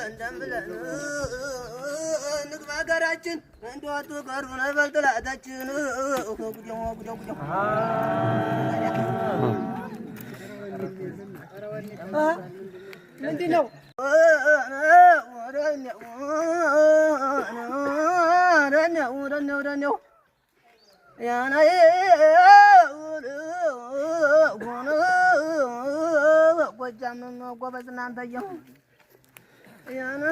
እንደም ብለን ንግባ ሀገራችን እንደወጡ ቀሩ ነበር ጥላታችን ጉዴው ምንድን ነው ወደኔው ያና ጎጃም ጎበዝ እናንተየው ያና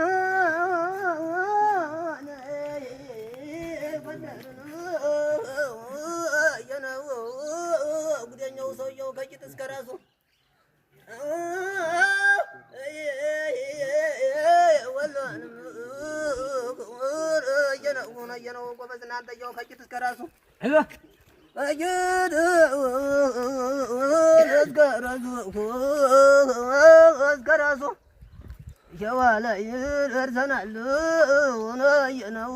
ጉደኛው ሰውየው ከቂጥ እስከ ራሱ የነው ጎበዝ እናንተየው ከቂጥ እስከ ራሱ እስከ ራሱ የዋለ ይደርሰናል ነው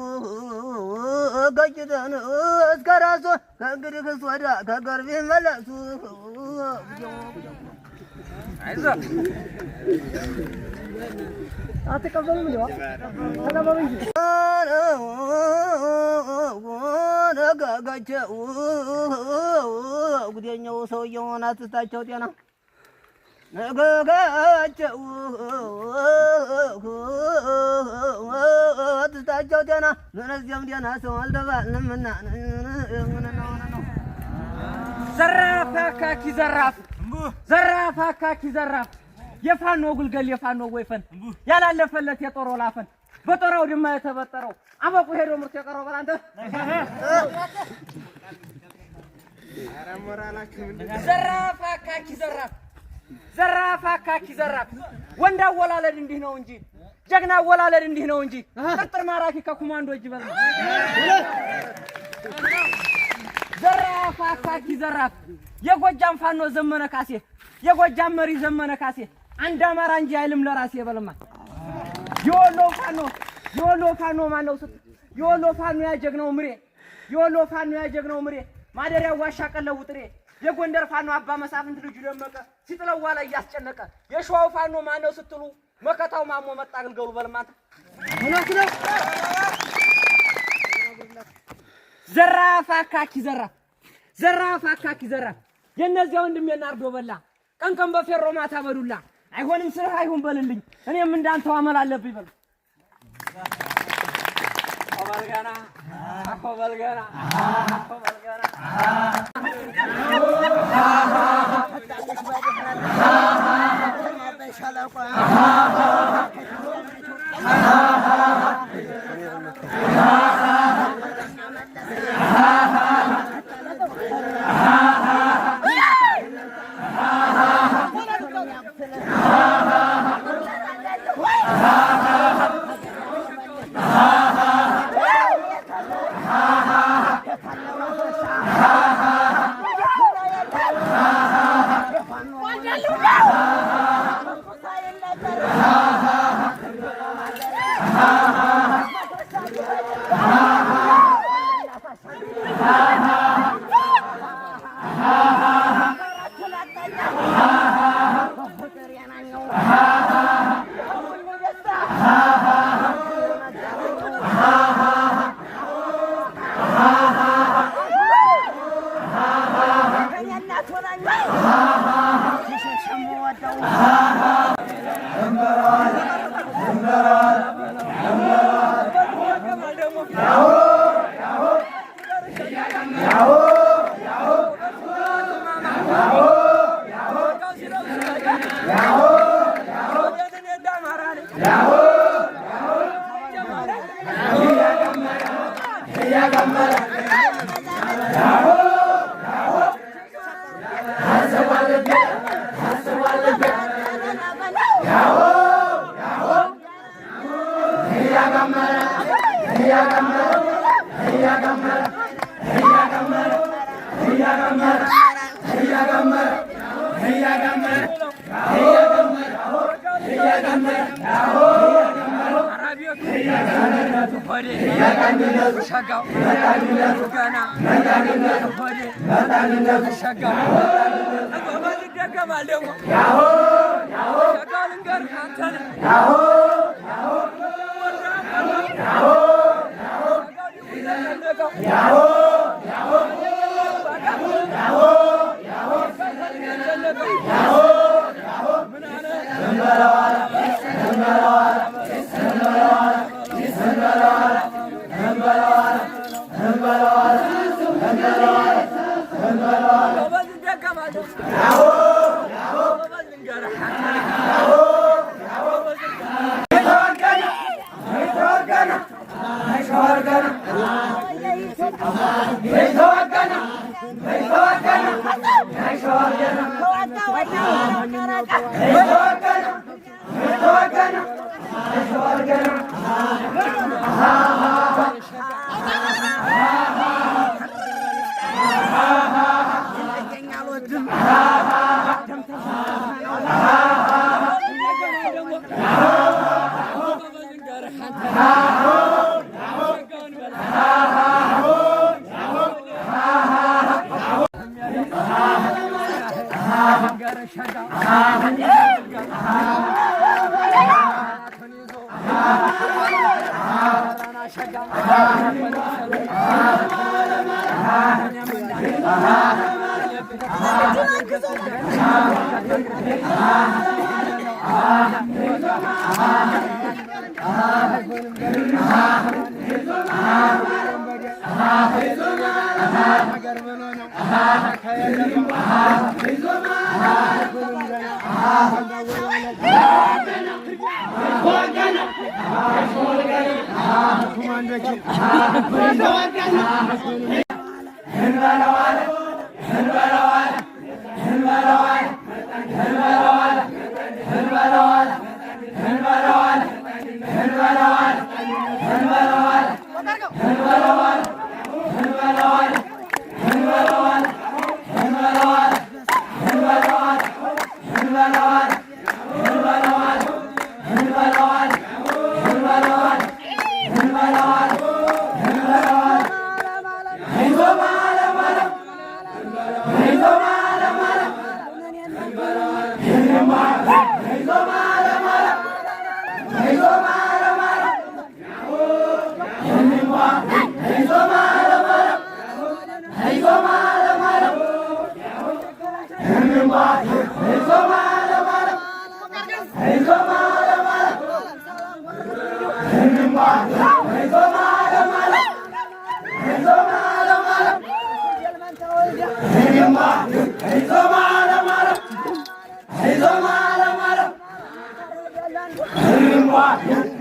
ገጭተን እስከ ራሱ ከእንግዲህ ክስ ወዳ ከገር ቢመለሱ አይዞህ አትቀበሉም እንዴ? ተቀበሉ እንጂ ነገጋቸው ጉደኛው ሰውየውን አትስታቸው ጤና ነገጋቸው አትስታቸው ጤና ምንዚያም ጤና ሰው አልተባልንምና ዘራፍ አካኪ ዘራፍ ዘራፍ አካኪ ዘራፍ የፋኖ ጉልገል የፋኖ ወይፈን ያላለፈለት የጦር ወላፈን በጦራው ድማ የተበጠረው አበቁ ሄዶ ምርት የቀረው በላንተ ዘራፍ አካኪ ዘራፍ ዘራፍ አካኪ ዘራፍ ወንድ አወላለድ እንዲህ ነው እንጂ ጀግና አወላለድ እንዲህ ነው እንጂ ጥርጥር ማራኪ ከኮማንዶ እጅ በል ዘራፍ አካኪ ዘራፍ የጎጃም ፋኖ ዘመነ ካሴ የጎጃም መሪ ዘመነ ካሴ አንድ አማራ እንጂ አይልም ለራሴ በለማ የወሎ ፋኖ ማነው ስት የወሎ ፋኖ ያጀግነው ምሬ የወሎ ፋኖ ያጀግነው ምሬ ማደሪያ ዋሻ ቀለው ጥሬ የጎንደር ፋኖ አባ መሳፍንት ልጅ ደመቀ ሲጥለው ዋላ ያስጨነቀ የሸዋው ፋኖ ማነው ስትሉ መከታው ማሞ መጣ አገልገሉ በለማት እውነት ነው ዘራፍ አካኪ ዘራፍ ዘራፍ አካኪ ዘራፍ የነዚያ ወንድም የናርዶ በላ ቀንቀን በፌሮ ማታ በዱላ አይሆንም ስራ አይሆን በልልኝ እኔም እንዳንተው አመል አለብኝ በል አባልጋና አባልጋና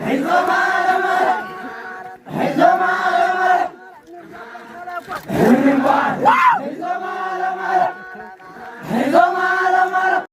Hey,